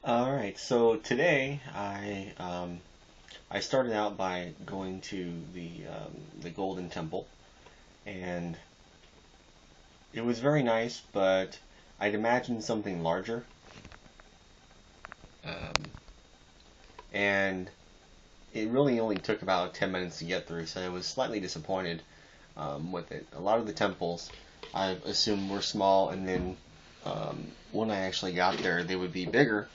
All right, so today I started out by going to the Golden Temple, and it was very nice, but I'd imagined something larger, um, and it really only took about 10 minutes to get through, so I was slightly disappointed with it. A lot of the temples I assumed were small, and then when I actually got there, they would be bigger.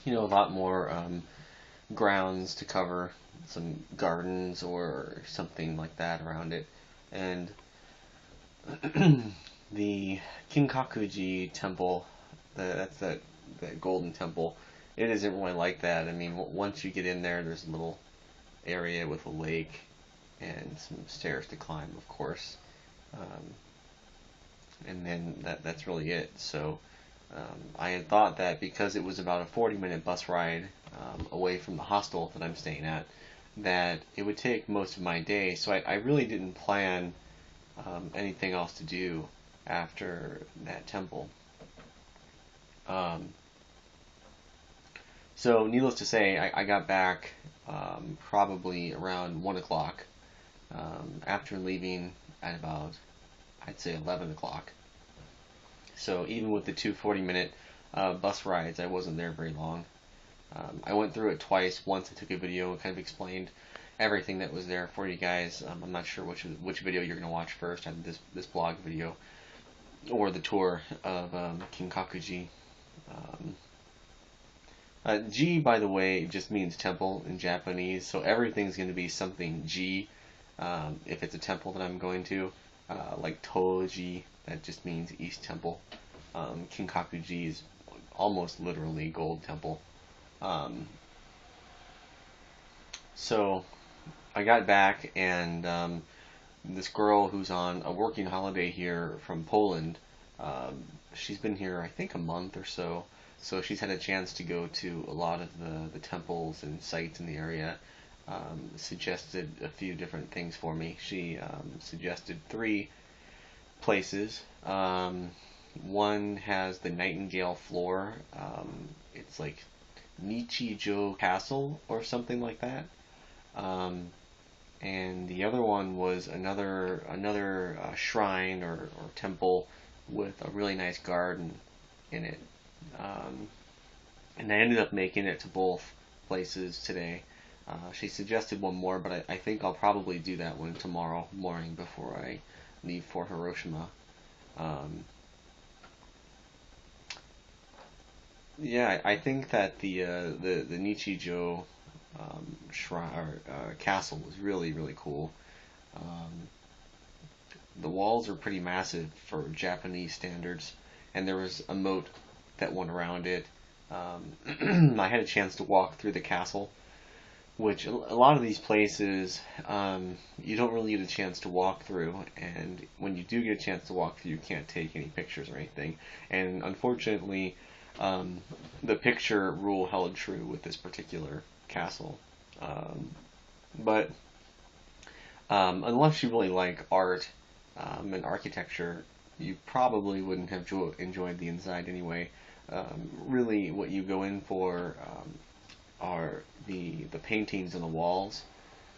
A lot more grounds to cover, some gardens or something like that around it. And the Kinkakuji temple, that's that golden temple, it isn't really like that. I mean, once you get in there, there's a little area with a lake and some stairs to climb, of course. Um, and then that's really it. So I had thought that because it was about a 40-minute bus ride away from the hostel that I'm staying at, that it would take most of my day. So I really didn't plan anything else to do after that temple. Um, so needless to say, I got back probably around 1 o'clock after leaving at about, I'd say, 11 o'clock. So even with the two 40-minute bus rides, I wasn't there very long. I went through it twice. Once I took a video and kind of explained everything that was there for you guys. I'm not sure which video you're going to watch first, either this blog video or the tour of Kinkakuji. Um, Ji, by the way, just means temple in Japanese, so everything's going to be something Ji if it's a temple that I'm going to. Like Toji, that just means East Temple. Kinkakuji is almost literally Gold Temple. Um, so I got back, and this girl who's on a working holiday here from Poland, she's been here, I think, a month or so. So she's had a chance to go to a lot of the temples and sites in the area. Suggested a few different things for me. She suggested three places. One has the Nightingale Floor. It's like Nichijo Castle or something like that. Um, and the other one was another shrine or temple with a really nice garden in it. Um, and I ended up making it to both places today. She suggested one more, but I think I'll probably do that one tomorrow morning before I leave for Hiroshima. Um, yeah, I think that the Nichijo shrine or castle was really cool. Um, the walls are pretty massive for Japanese standards, and there was a moat that went around it. I had a chance to walk through the castle, which a lot of these places you don't really get a chance to walk through, and when you do get a chance to walk through, you can't take any pictures or anything. And unfortunately, um, the picture rule held true with this particular castle. Um, but unless you really like art and architecture, you probably wouldn't have enjoyed the inside anyway. Really, what you go in for are the paintings on the walls.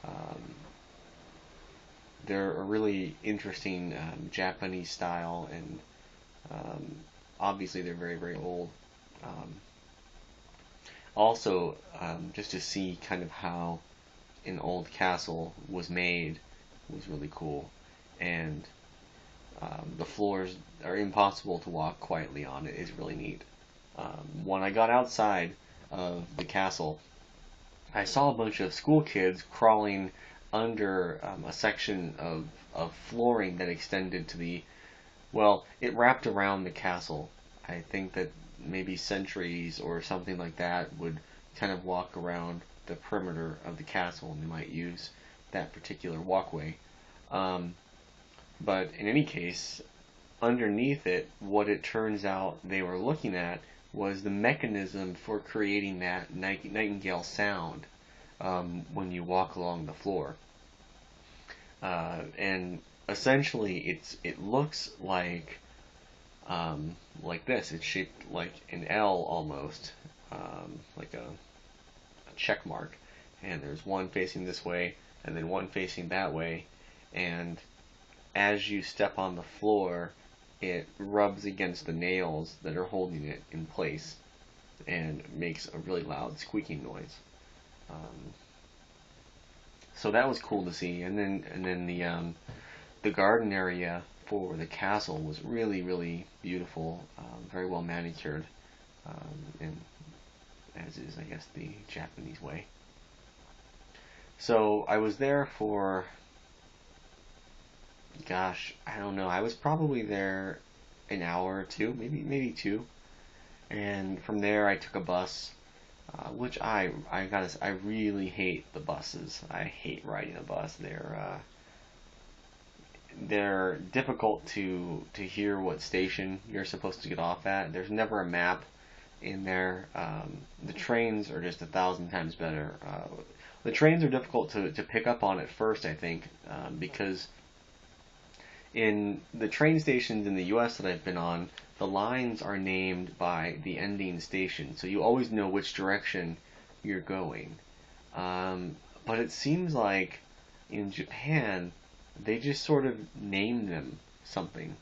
Um, they're a really interesting Japanese style, and um, obviously they're very old. Um, Also, just to see kind of how an old castle was made was really cool, and the floors are impossible to walk quietly on. It is really neat. When I got outside of the castle, I saw a bunch of school kids crawling under a section of flooring that extended to well, it wrapped around the castle. I think that maybe sentries or something like that would kind of walk around the perimeter of the castle, and they might use that particular walkway. Um, but in any case, underneath it, what it turns out they were looking at was the mechanism for creating that nightingale sound when you walk along the floor. And essentially, it looks like like this. It's shaped like an L almost, like a check mark. And there's one facing this way, and then one facing that way. And as you step on the floor, it rubs against the nails that are holding it in place and makes a really loud squeaking noise. Um, so that was cool to see. And then the garden area for the castle was really really beautiful, very well manicured, and as is I guess the Japanese way. So I was there for, gosh, I don't know. I was probably there an hour or two, maybe two. And from there, I took a bus, which I really hate the buses. I hate riding a bus. They're difficult to hear what station you're supposed to get off at. There's never a map in there. The trains are just 1,000 times better. The trains are difficult to pick up on at first, I think, because in the train stations in the US that I've been on, the lines are named by the ending station, so you always know which direction you're going. Um, but it seems like in Japan, they just sort of name them something,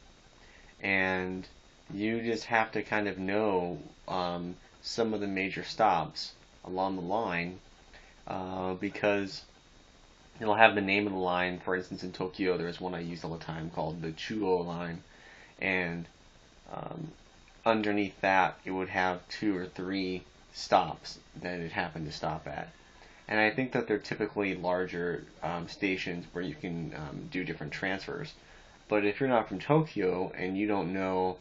and you just have to kind of know some of the major stops along the line, because it'll have the name of the line. For instance, in Tokyo, there's one I use all the time called the Chuo line, and um, underneath that, it would have two or three stops that it happened to stop at. And I think that they're typically larger stations where you can do different transfers. But if you're not from Tokyo and you don't know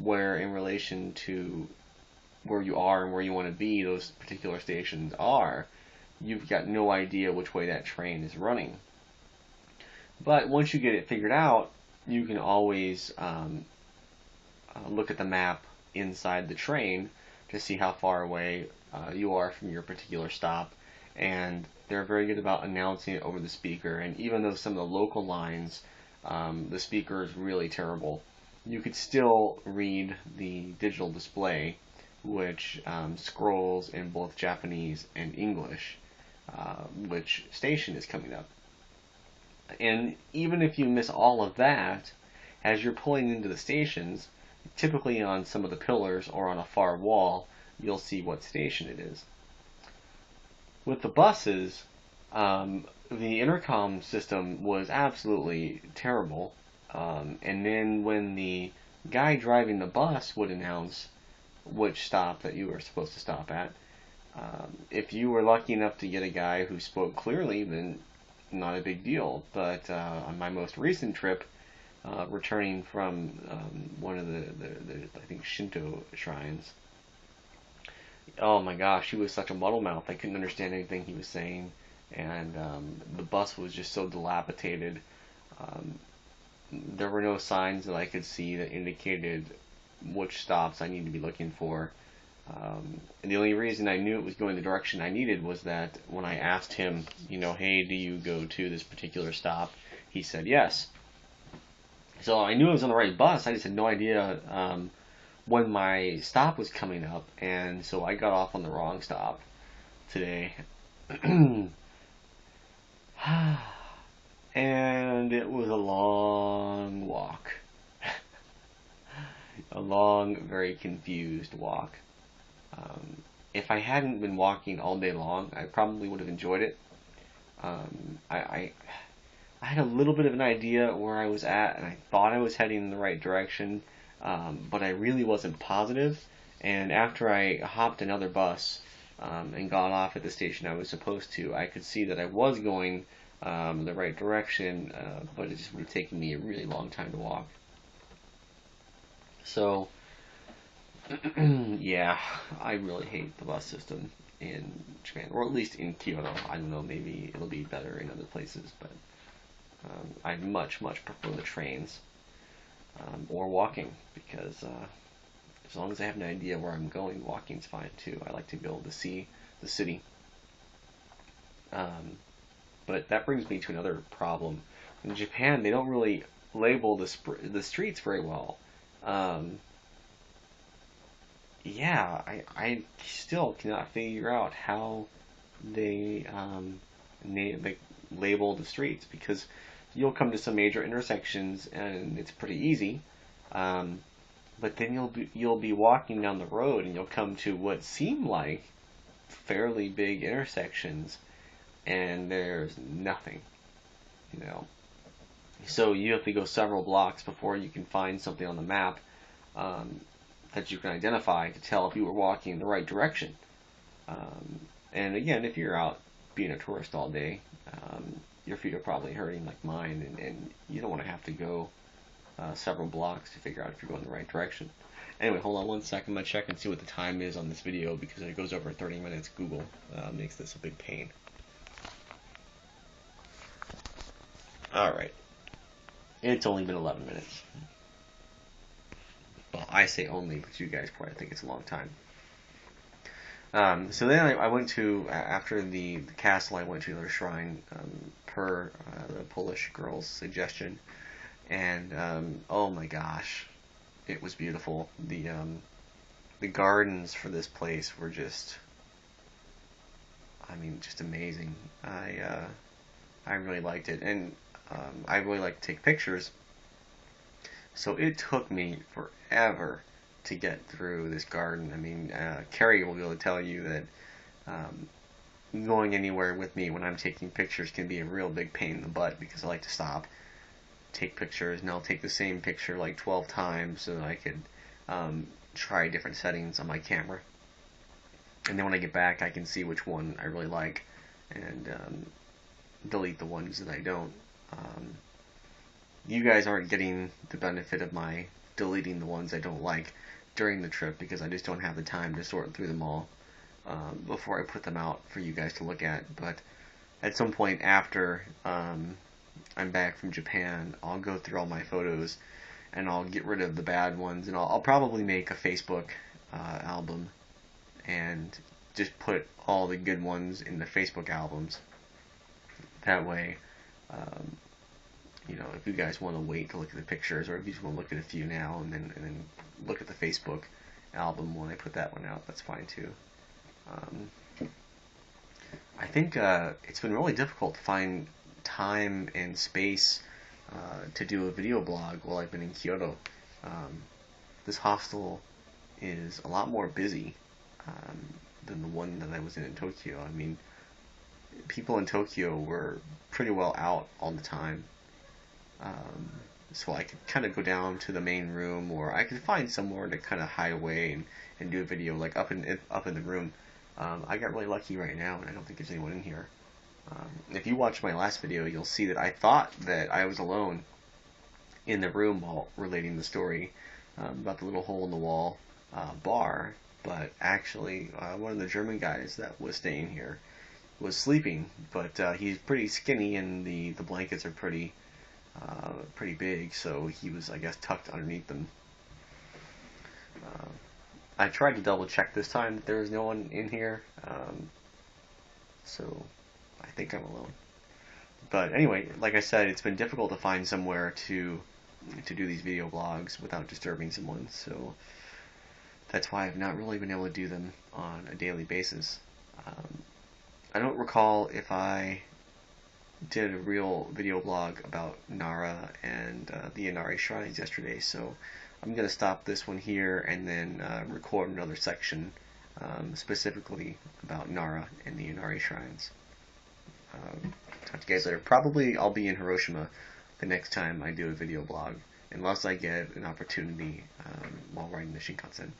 where, in relation to where you are and where you want to be, those particular stations are, you've got no idea which way that train is running. But once you get it figured out, you can always look at the map inside the train to see how far away you are from your particular stop. And they're very good about announcing it over the speaker. And even though some of the local lines, the speaker is really terrible, you could still read the digital display, which scrolls in both Japanese and English, which station is coming up. And even if you miss all of that, as you're pulling into the stations, typically on some of the pillars or on a far wall, you'll see what station it is. With the buses, the intercom system was absolutely terrible. And then when the guy driving the bus would announce which stop that you were supposed to stop at, if you were lucky enough to get a guy who spoke clearly, then not a big deal. But on my most recent trip, returning from one of the I think Shinto shrines, oh my gosh, he was such a muddle mouth. I couldn't understand anything he was saying, and the bus was just so dilapidated. Um, there were no signs that I could see that indicated which stops I needed to be looking for. And the only reason I knew it was going the direction I needed was that when I asked him, hey, do you go to this particular stop? He said yes. So I knew I was on the right bus. I just had no idea when my stop was coming up, and so I got off on the wrong stop today. And it was a long walk. A long, very confused walk. If I hadn't been walking all day long, I probably would have enjoyed it. I had a little bit of an idea where I was at, and I thought I was heading in the right direction, but I really wasn't positive. And after I hopped another bus and got off at the station I was supposed to, I could see that I was going the right direction, but it just would have taken me a really long time to walk. So, yeah, I really hate the bus system in Japan, or at least in Kyoto. I don't know, maybe it'll be better in other places, but I much prefer the trains, or walking, because as long as I have an idea where I'm going, walking's fine too. I like to be able to see the city. Um, but that brings me to another problem. In Japan, they don't really label the streets very well. Um, yeah, I still cannot figure out how they they label the streets, because you'll come to some major intersections and it's pretty easy. Um, but then you'll be walking down the road and you'll come to what seem like fairly big intersections, and there's nothing, you know. So you have to go several blocks before you can find something on the map um, that you can identify to tell if you were walking in the right direction. Um, and again, if you're out being a tourist all day, your feet are probably hurting like mine, and you don't want to have to go several blocks to figure out if you're going the right direction. Anyway, hold on one second. I'm going to check and see what the time is on this video, because if it goes over 30 minutes, Google makes this a big pain. Alright. It's only been 11 minutes. Well, I say only, but you guys probably think it's a long time. So then I went to, after the castle, I went to another shrine, per the Polish girl's suggestion. And, oh my gosh, it was beautiful. The gardens for this place were just, I mean, just amazing. I really liked it. And I really like to take pictures. So it took me forever to get through this garden. I mean, Carrie will be able to tell you that um, going anywhere with me when I'm taking pictures can be a real big pain in the butt, because I like to stop, take pictures, and I'll take the same picture like 12 times so that I could try different settings on my camera. And then when I get back, I can see which one I really like and delete the ones that I don't. Um, you guys aren't getting the benefit of my deleting the ones I don't like during the trip, because I just don't have the time to sort through them all before I put them out for you guys to look at. But at some point after I'm back from Japan, I'll go through all my photos and I'll get rid of the bad ones, and I'll probably make a Facebook album and just put all the good ones in the Facebook albums. That way, um, if you guys want to wait to look at the pictures, or if you just want to look at a few now and then look at the Facebook album when I put that one out, that's fine too. Um, I think it's been really difficult to find time and space to do a video blog while I've been in Kyoto. Um, this hostel is a lot more busy than the one that I was in Tokyo. I mean, people in Tokyo were pretty well out all the time. Um, so I could kind of go down to the main room, or I could find somewhere to kind of hide away and do a video like up in the room. I got really lucky right now, and I don't think there's anyone in here. If you watch my last video, you'll see that I thought that I was alone in the room while relating the story about the little hole in the wall bar, but actually one of the German guys that was staying here was sleeping, but he's pretty skinny, and the blankets are pretty big, so he was, I guess, tucked underneath them. I tried to double check this time that there was no one in here, so I think I'm alone. But anyway, like I said, it's been difficult to find somewhere to do these video blogs without disturbing someone, so that's why I've not really been able to do them on a daily basis. I don't recall if I did a real video blog about Nara and the Inari shrines yesterday, so I'm going to stop this one here and then record another section specifically about Nara and the Inari shrines. Talk to you guys later. Probably I'll be in Hiroshima the next time I do a video blog, unless I get an opportunity while riding the Shinkansen.